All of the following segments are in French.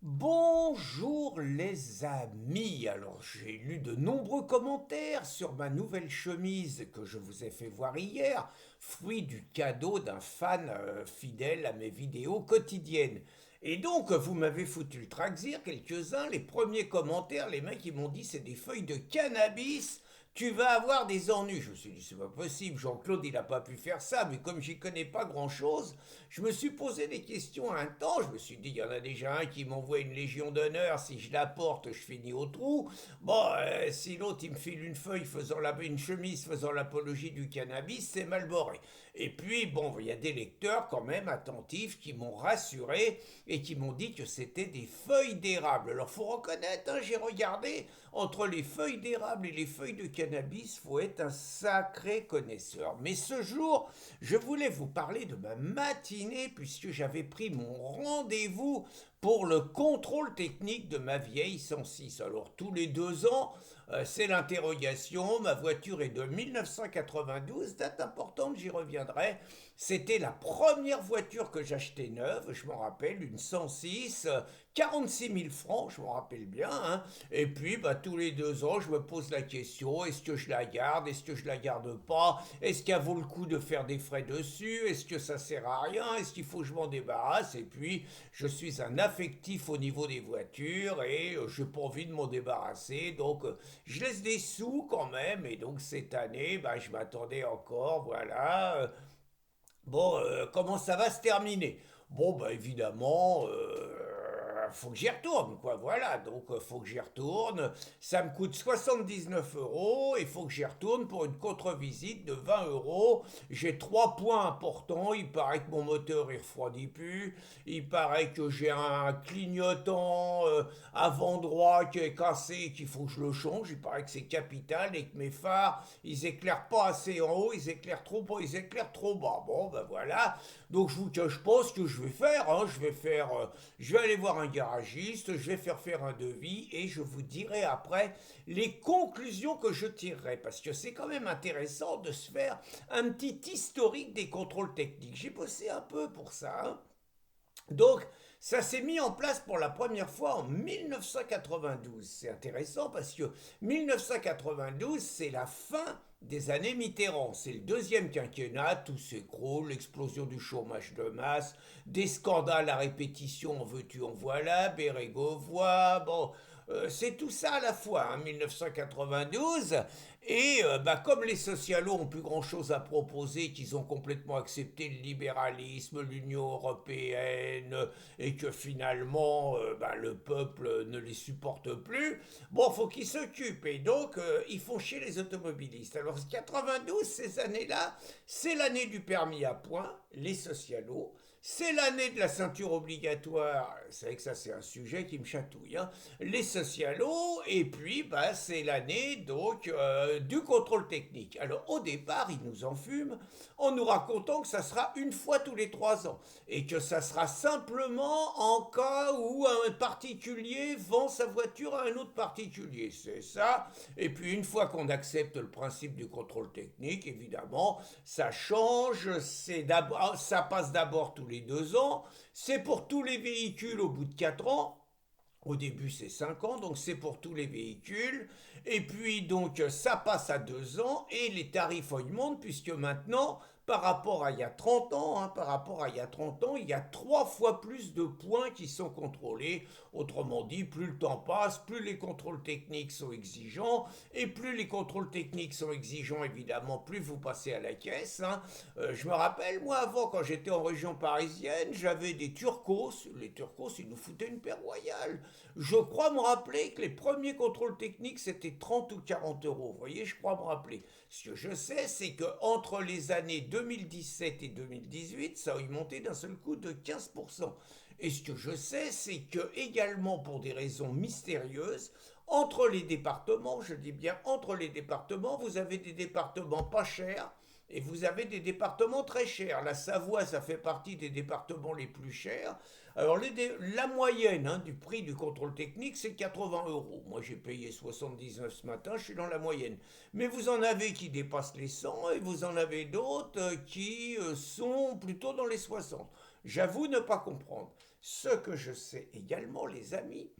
Bonjour les amis, alors j'ai lu de nombreux commentaires sur ma nouvelle chemise que je vous ai fait voir hier, fruit du cadeau d'un fan fidèle à mes vidéos quotidiennes. Et donc vous m'avez foutu le traxir, quelques-uns, les premiers commentaires, les mecs ils m'ont dit c'est des feuilles de cannabis, tu vas avoir des ennuis. Je me suis dit, c'est pas possible, Jean-Claude, il n'a pas pu faire ça, mais comme j'y connais pas grand-chose, je me suis posé des questions un temps. Je me suis dit, il y en a déjà un qui m'envoie une Légion d'honneur, si je la porte, je finis au trou. Bon, si l'autre, il me file une feuille une chemise faisant l'apologie du cannabis, c'est mal barré. Et puis, bon, il y a des lecteurs quand même attentifs qui m'ont rassuré et qui m'ont dit que c'était des feuilles d'érable. Alors, faut reconnaître, hein, j'ai regardé, entre les feuilles d'érable et les feuilles de cannabis, faut être un sacré connaisseur. Mais ce jour, je voulais vous parler de ma matinée puisque j'avais pris mon rendez-vous pour le contrôle technique de ma vieille 106. Alors tous les 2 ans, c'est l'interrogation. Ma voiture est de 1992, date importante, j'y reviendrai. C'était la première voiture que j'achetais neuve, je m'en rappelle, une 106, 46 000 francs, je m'en rappelle bien, hein. Et puis, tous les 2 ans, je me pose la question, est-ce que je la garde, est-ce que je la garde pas, est-ce qu'elle vaut le coup de faire des frais dessus, est-ce que ça sert à rien, est-ce qu'il faut que je m'en débarrasse. Et puis, je suis un affectif au niveau des voitures et je n'ai pas envie de m'en débarrasser, donc je laisse des sous quand même. Et donc, cette année, je m'attendais encore, voilà. Bon, comment ça va se terminer? Bon, évidemment, faut que j'y retourne, quoi. Voilà, donc faut que j'y retourne. Ça me coûte 79 euros. Il faut que j'y retourne pour une contre-visite de 20 euros. J'ai 3 points importants. Il paraît que mon moteur il refroidit plus. Il paraît que j'ai un clignotant avant droit qui est cassé, qu'il faut que je le change. Il paraît que c'est capital et que mes phares, ils éclairent pas assez en haut, ils éclairent trop bas, ils éclairent trop bas. Bon, voilà. Donc je vous cache pas ce que je vais faire, hein. Je vais aller voir un garagiste, je vais faire un devis et je vous dirai après les conclusions que je tirerai. Parce que c'est quand même intéressant de se faire un petit historique des contrôles techniques. J'ai bossé un peu pour ça, hein. Donc, ça s'est mis en place pour la première fois en 1992. C'est intéressant parce que 1992, c'est la fin des années Mitterrand. C'est le deuxième quinquennat, tout s'écroule, l'explosion du chômage de masse, des scandales à répétition, en veux-tu, en voilà, Bérégovoy, bon, c'est tout ça à la fois, hein, 1992. Et comme les socialos ont plus grand-chose à proposer, qu'ils ont complètement accepté le libéralisme, l'Union européenne, et que finalement le peuple ne les supporte plus, bon, faut qu'ils s'occupent. Et donc, ils font chier les automobilistes. Alors, 92, ces années-là, c'est l'année du permis à points, les socialos. C'est l'année de la ceinture obligatoire. C'est vrai que ça, c'est un sujet qui me chatouille, hein. Les socialos. Et puis, c'est l'année donc du contrôle technique. Alors, au départ, ils nous enfument en nous racontant que ça sera une fois tous les 3 ans et que ça sera simplement en cas où un particulier vend sa voiture à un autre particulier. C'est ça. Et puis, une fois qu'on accepte le principe du contrôle technique, évidemment, ça change. Ça passe d'abord tous les 2 ans. C'est pour tous les véhicules au bout de 4 ans. Au début, c'est 5 ans, donc c'est pour tous les véhicules. Et puis, donc, ça passe à 2 ans et les tarifs augmentent puisque maintenant, par rapport à il y a 30 ans, hein, par rapport à il y a 30 ans, il y a 3 fois plus de points qui sont contrôlés. Autrement dit, plus le temps passe, plus les contrôles techniques sont exigeants. Et plus les contrôles techniques sont exigeants, évidemment, plus vous passez à la caisse, hein. Je me rappelle, moi, avant, quand j'étais en région parisienne, j'avais des turcos. Les turcos, ils nous foutaient une paire royale. Je crois me rappeler que les premiers contrôles techniques, c'était 30 ou 40 euros. Vous voyez, je crois me rappeler. Ce que je sais, c'est qu'entre les années 2017 et 2018, ça a augmenté d'un seul coup de 15%. Et ce que je sais, c'est que également pour des raisons mystérieuses, entre les départements, je dis bien entre les départements, vous avez des départements pas chers et vous avez des départements très chers. La Savoie, ça fait partie des départements les plus chers. Alors, la moyenne, hein, du prix du contrôle technique, c'est 80 euros. Moi, j'ai payé 79 ce matin, je suis dans la moyenne. Mais vous en avez qui dépassent les 100 et vous en avez d'autres qui sont plutôt dans les 60. J'avoue ne pas comprendre. Ce que je sais également, les amis,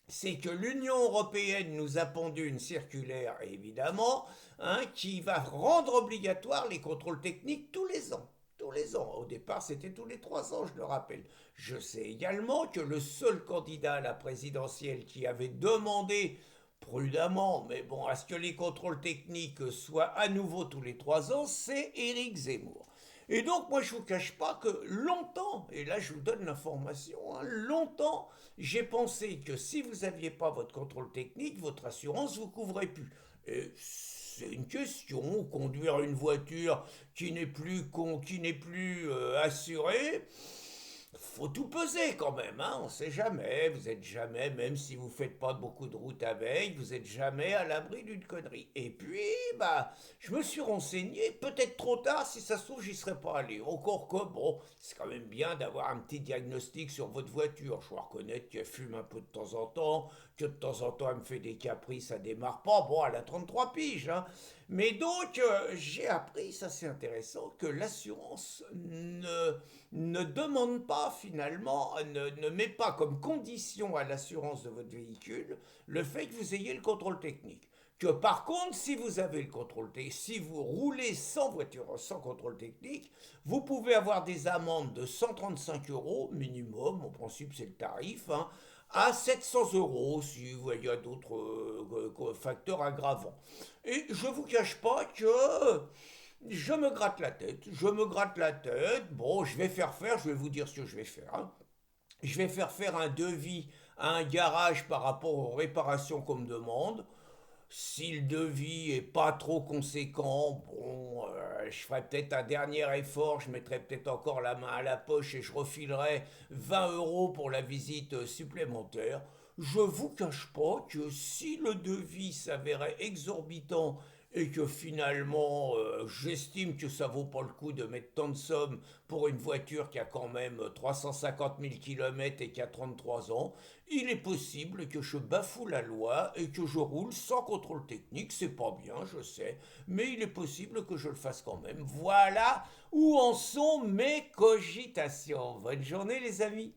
c'est que l'Union européenne nous a pondu une circulaire, évidemment, hein, qui va rendre obligatoire les contrôles techniques tous les ans. Tous les ans. Au départ, c'était tous les 3 ans, je le rappelle. Je sais également que le seul candidat à la présidentielle qui avait demandé prudemment, mais bon, à ce que les contrôles techniques soient à nouveau tous les 3 ans, c'est Éric Zemmour. Et donc, moi, je ne vous cache pas que longtemps, et là, je vous donne l'information, hein, longtemps, j'ai pensé que si vous n'aviez pas votre contrôle technique, votre assurance ne vous couvrait plus. Et c'est une question, conduire une voiture qui n'est plus assurée, faut tout peser quand même, hein, on sait jamais, vous êtes jamais, même si vous faites pas beaucoup de route avec, vous êtes jamais à l'abri d'une connerie. Et puis, bah, je me suis renseigné, peut-être trop tard, si ça se trouve, j'y serais pas allé. Encore que, bon, c'est quand même bien d'avoir un petit diagnostic sur votre voiture. Je dois reconnaître qu'elle fume un peu de temps en temps, que de temps en temps, elle me fait des caprices, ça démarre pas. Bon, elle a 33 piges, hein. Mais donc, j'ai appris, ça c'est intéressant, que l'assurance ne demande pas finalement, ne met pas comme condition à l'assurance de votre véhicule le fait que vous ayez le contrôle technique. Que par contre, si vous avez le contrôle technique, si vous roulez sans voiture, sans contrôle technique, vous pouvez avoir des amendes de 135 euros minimum, en principe c'est le tarif, hein, à 700 euros si il y a d'autres facteurs aggravants. Et je ne vous cache pas que je me gratte la tête, je me gratte la tête. Bon, je vais je vais vous dire ce que je vais faire, hein. Je vais faire un devis à un garage par rapport aux réparations qu'on me demande. Si le devis est pas trop conséquent, bon, je ferai peut-être un dernier effort, je mettrai peut-être encore la main à la poche et je refilerai 20 euros pour la visite supplémentaire. Je vous cache pas que si le devis s'avérait exorbitant et que finalement j'estime que ça vaut pas le coup de mettre tant de sommes pour une voiture qui a quand même 350 000 km et qui a 33 ans, il est possible que je bafoue la loi et que je roule sans contrôle technique. C'est pas bien, je sais, mais il est possible que je le fasse quand même. Voilà où en sont mes cogitations. Bonne journée les amis.